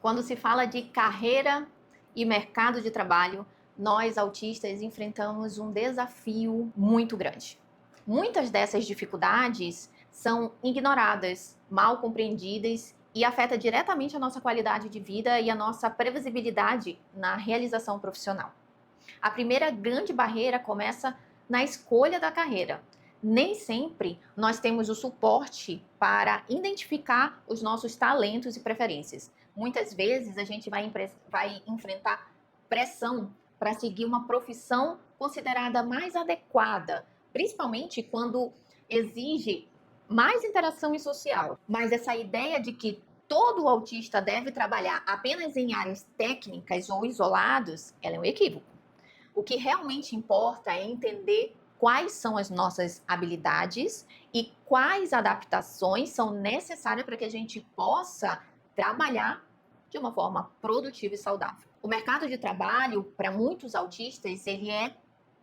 Quando se fala de carreira e mercado de trabalho, nós autistas enfrentamos um desafio muito grande. Muitas dessas dificuldades são ignoradas, mal compreendidas e afetam diretamente a nossa qualidade de vida e a nossa previsibilidade na realização profissional. A primeira grande barreira começa na escolha da carreira. Nem sempre nós temos o suporte para identificar os nossos talentos e preferências. Muitas vezes a gente vai enfrentar pressão para seguir uma profissão considerada mais adequada, principalmente quando exige mais interação e social. Mas essa ideia de que todo autista deve trabalhar apenas em áreas técnicas ou isolados, ela é um equívoco. O que realmente importa é entender quais são as nossas habilidades e quais adaptações são necessárias para que a gente possa trabalhar de uma forma produtiva e saudável. O mercado de trabalho, para muitos autistas, ele é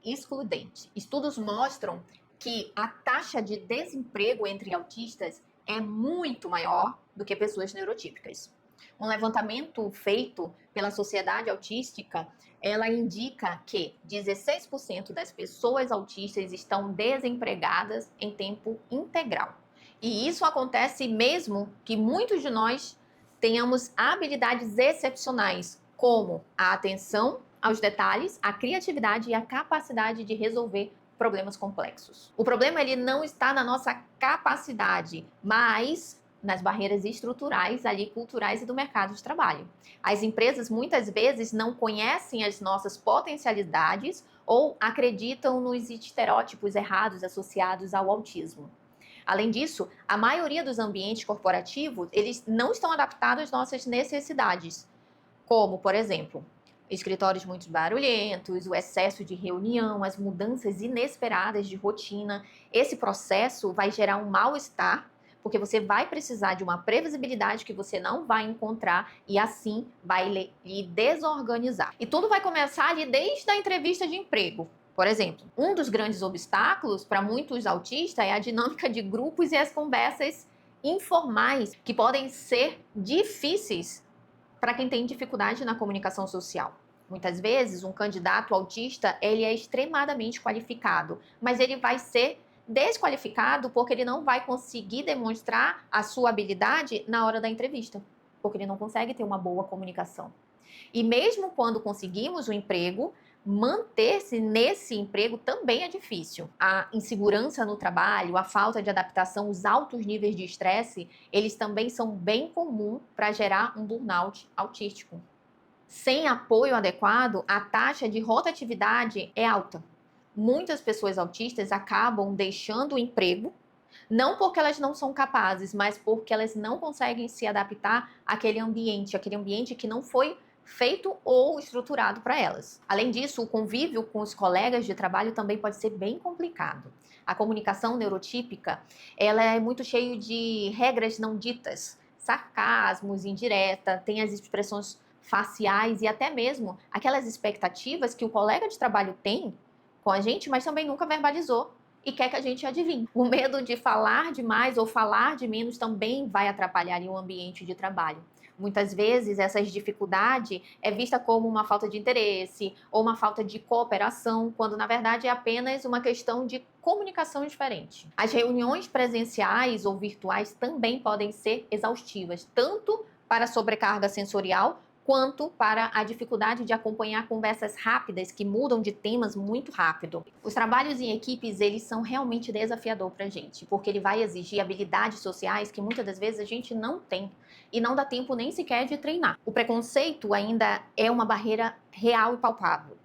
excludente. Estudos mostram que a taxa de desemprego entre autistas é muito maior do que pessoas neurotípicas. Um levantamento feito pela Sociedade Autística, ela indica que 16% das pessoas autistas estão desempregadas em tempo integral. E isso acontece mesmo que muitos de nós tenhamos habilidades excepcionais, como a atenção aos detalhes, a criatividade e a capacidade de resolver problemas complexos. O problema ele não está na nossa capacidade, mas nas barreiras estruturais, ali, culturais e do mercado de trabalho. As empresas muitas vezes não conhecem as nossas potencialidades ou acreditam nos estereótipos errados associados ao autismo. Além disso, a maioria dos ambientes corporativos, eles não estão adaptados às nossas necessidades, como, por exemplo, escritórios muito barulhentos, o excesso de reunião, as mudanças inesperadas de rotina. Esse processo vai gerar um mal-estar, porque você vai precisar de uma previsibilidade que você não vai encontrar e assim vai lhe desorganizar. E tudo vai começar ali desde a entrevista de emprego. Por exemplo, um dos grandes obstáculos para muitos autistas é a dinâmica de grupos e as conversas informais, que podem ser difíceis para quem tem dificuldade na comunicação social. Muitas vezes, um candidato autista, ele é extremadamente qualificado, mas ele vai ser desqualificado porque ele não vai conseguir demonstrar a sua habilidade na hora da entrevista, porque ele não consegue ter uma boa comunicação. E mesmo quando conseguimos o emprego, manter-se nesse emprego também é difícil. A insegurança no trabalho, a falta de adaptação, os altos níveis de estresse, eles também são bem comuns para gerar um burnout autístico. Sem apoio adequado, a taxa de rotatividade é alta. Muitas pessoas autistas acabam deixando o emprego, não porque elas não são capazes, mas porque elas não conseguem se adaptar àquele ambiente que não foi feito ou estruturado para elas. Além disso, o convívio com os colegas de trabalho também pode ser bem complicado. A comunicação neurotípica, ela é muito cheia de regras não ditas, sarcasmos, indireta, tem as expressões faciais e até mesmo aquelas expectativas que o colega de trabalho tem com a gente, mas também nunca verbalizou e quer que a gente adivinhe. O medo de falar demais ou falar de menos também vai atrapalhar o ambiente de trabalho. Muitas vezes, essas dificuldades é vista como uma falta de interesse ou uma falta de cooperação, quando na verdade é apenas uma questão de comunicação diferente. As reuniões presenciais ou virtuais também podem ser exaustivas, tanto para a sobrecarga sensorial, quanto para a dificuldade de acompanhar conversas rápidas que mudam de temas muito rápido. Os trabalhos em equipes, eles são realmente desafiador para a gente, porque ele vai exigir habilidades sociais que muitas das vezes a gente não tem e não dá tempo nem sequer de treinar. O preconceito ainda é uma barreira real e palpável.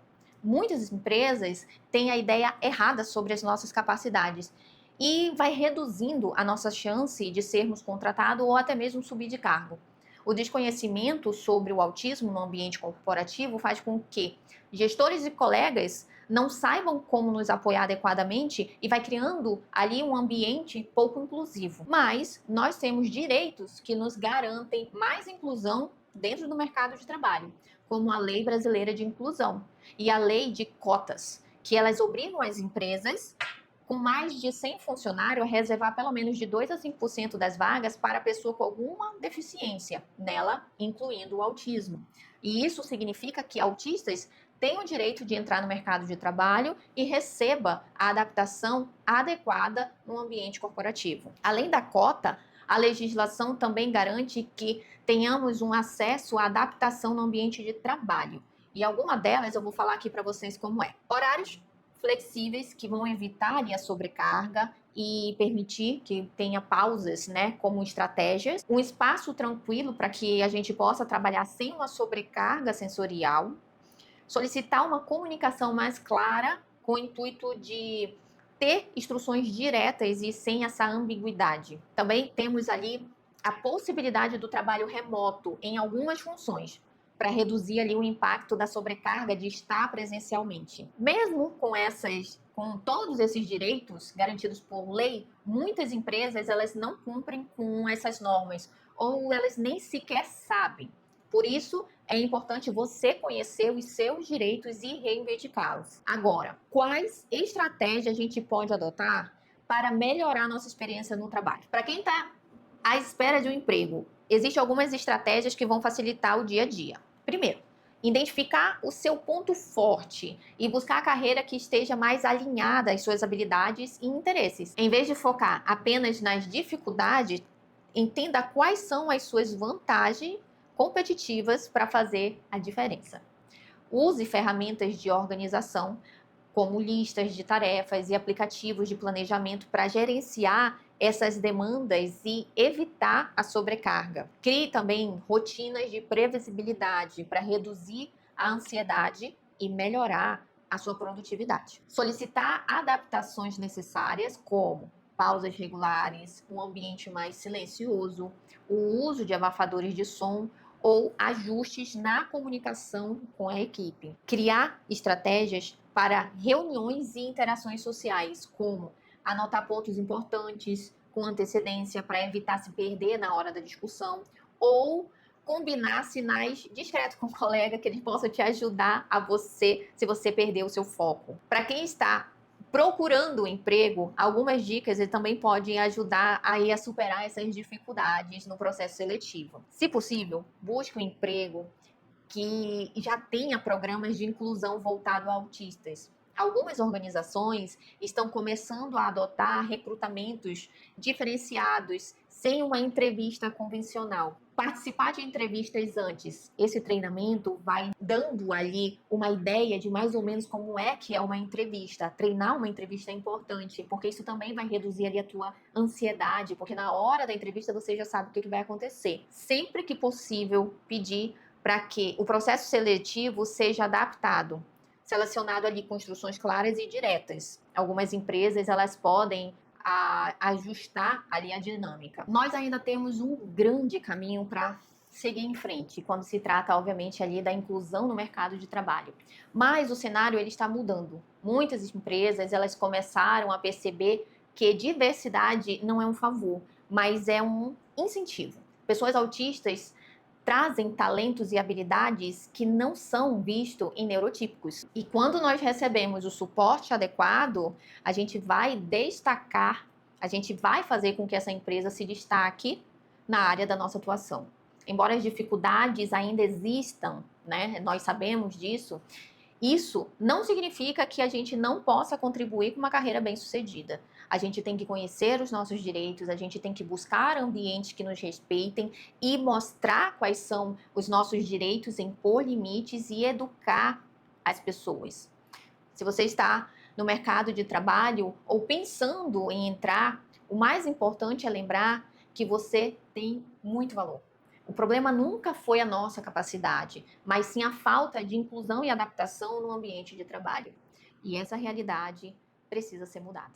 Muitas empresas têm a ideia errada sobre as nossas capacidades e vai reduzindo a nossa chance de sermos contratados ou até mesmo subir de cargo. O desconhecimento sobre o autismo no ambiente corporativo faz com que gestores e colegas não saibam como nos apoiar adequadamente e vai criando ali um ambiente pouco inclusivo. Mas nós temos direitos que nos garantem mais inclusão dentro do mercado de trabalho, como a Lei Brasileira de Inclusão e a Lei de Cotas, que elas obrigam as empresas com mais de 100 funcionários, reservar pelo menos de 2 a 5% das vagas para pessoa com alguma deficiência nela, incluindo o autismo. E isso significa que autistas têm o direito de entrar no mercado de trabalho e receba a adaptação adequada no ambiente corporativo. Além da cota, a legislação também garante que tenhamos um acesso à adaptação no ambiente de trabalho. E alguma delas eu vou falar aqui para vocês como é. Horários flexíveis que vão evitar ali a sobrecarga e permitir que tenha pausas, né, como estratégias. Um espaço tranquilo para que a gente possa trabalhar sem uma sobrecarga sensorial. Solicitar uma comunicação mais clara com o intuito de ter instruções diretas e sem essa ambiguidade. Também temos ali a possibilidade do trabalho remoto em algumas funções, para reduzir ali o impacto da sobrecarga de estar presencialmente. Mesmo com todos esses direitos garantidos por lei, muitas empresas elas não cumprem com essas normas ou elas nem sequer sabem. Por isso, é importante você conhecer os seus direitos e reivindicá-los. Agora, quais estratégias a gente pode adotar para melhorar a nossa experiência no trabalho? Para quem está à espera de um emprego, existem algumas estratégias que vão facilitar o dia a dia. Primeiro, identificar o seu ponto forte e buscar a carreira que esteja mais alinhada às suas habilidades e interesses. Em vez de focar apenas nas dificuldades, entenda quais são as suas vantagens competitivas para fazer a diferença. Use ferramentas de organização, como listas de tarefas e aplicativos de planejamento para gerenciar essas demandas e evitar a sobrecarga. Crie também rotinas de previsibilidade para reduzir a ansiedade e melhorar a sua produtividade. Solicitar adaptações necessárias, como pausas regulares, um ambiente mais silencioso, o uso de abafadores de som ou ajustes na comunicação com a equipe. Criar estratégias para reuniões e interações sociais, como anotar pontos importantes com antecedência para evitar se perder na hora da discussão, ou combinar sinais discretos com o colega que ele possa te ajudar se você perder o seu foco. Para quem está procurando um emprego, algumas dicas também podem ajudar a superar essas dificuldades no processo seletivo. Se possível, busque um emprego que já tenha programas de inclusão voltado a autistas. Algumas organizações estão começando a adotar recrutamentos diferenciados sem uma entrevista convencional. Participar de entrevistas antes. Esse treinamento vai dando ali uma ideia de mais ou menos como é que é uma entrevista. Treinar uma entrevista é importante, porque isso também vai reduzir ali a tua ansiedade, porque na hora da entrevista você já sabe o que vai acontecer. Sempre que possível, pedir para que o processo seletivo seja adaptado, selecionado ali com instruções claras e diretas. Algumas empresas elas podem ajustar ali a dinâmica. Nós ainda temos um grande caminho para seguir em frente, quando se trata, obviamente, ali da inclusão no mercado de trabalho. Mas o cenário ele está mudando. Muitas empresas elas começaram a perceber que diversidade não é um favor, mas é um incentivo. Pessoas autistas trazem talentos e habilidades que não são vistos em neurotípicos. E quando nós recebemos o suporte adequado, a gente vai destacar, a gente vai fazer com que essa empresa se destaque na área da nossa atuação. Embora as dificuldades ainda existam, né? Nós sabemos disso. Isso não significa que a gente não possa contribuir com uma carreira bem-sucedida. A gente tem que conhecer os nossos direitos, a gente tem que buscar ambientes que nos respeitem e mostrar quais são os nossos direitos, impor limites e educar as pessoas. Se você está no mercado de trabalho ou pensando em entrar, o mais importante é lembrar que você tem muito valor. O problema nunca foi a nossa capacidade, mas sim a falta de inclusão e adaptação no ambiente de trabalho. E essa realidade precisa ser mudada.